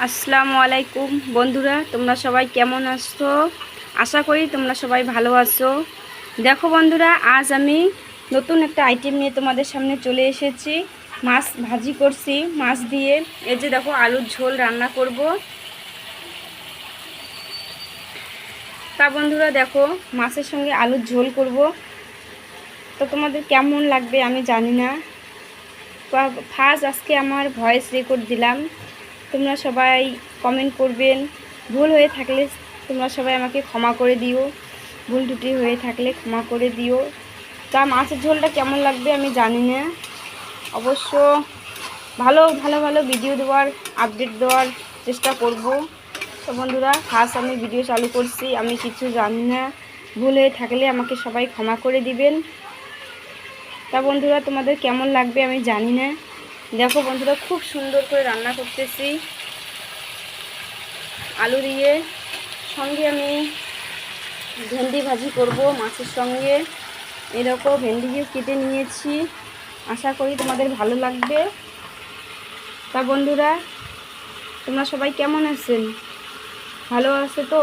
আসসালামু আলাইকুম বন্ধুরা, তোমরা সবাই কেমন আছো? আশা করি তোমরা সবাই ভালো আছো। দেখো বন্ধুরা, আজ আমি নতুন একটা আইটেম নিয়ে তোমাদের সামনে চলে এসেছি। মাছ ভাজি করছি মাছ দিয়ে। এই যে দেখো, আলুর ঝোল রান্না করব। তা বন্ধুরা দেখো, মাছের সঙ্গে আলুর ঝোল করব। তো তোমাদের কেমন লাগবে আমি জানি না। ফার্স্ট আজকে আমার ভয়েস রেকর্ড দিলাম। তোমরা সবাই কমেন্ট করবেন। ভুল হয়ে থাকলে তোমরা সবাই আমাকে ক্ষমা করে দিও। ভুল ত্রুটি হয়ে থাকলে ক্ষমা করে দিও। তা মাছের ঝোলটা কেমন লাগবে আমি জানি না। অবশ্য ভালো ভালো ভালো ভিডিও দেওয়ার, আপডেট দেওয়ার চেষ্টা করব। তো বন্ধুরা, ফার্স্ট আমি ভিডিও চালু করছি, আমি কিছু জানি না। ভুল হয়ে থাকলে আমাকে সবাই ক্ষমা করে দিবেন। তা বন্ধুরা, তোমাদের কেমন লাগবে আমি জানি না। দেখো বন্ধুরা, খুব সুন্দর করে রান্না করতেছি আলু দিয়ে। সঙ্গে আমি ভেন্ডি ভাজি করব মাছের সঙ্গে। এরকম ভেন্ডি দিয়ে কেটে নিয়েছি। আশা করি তোমাদের ভালো লাগবে। তা বন্ধুরা, তোমরা সবাই কেমন আছেন? ভালো আছে তো?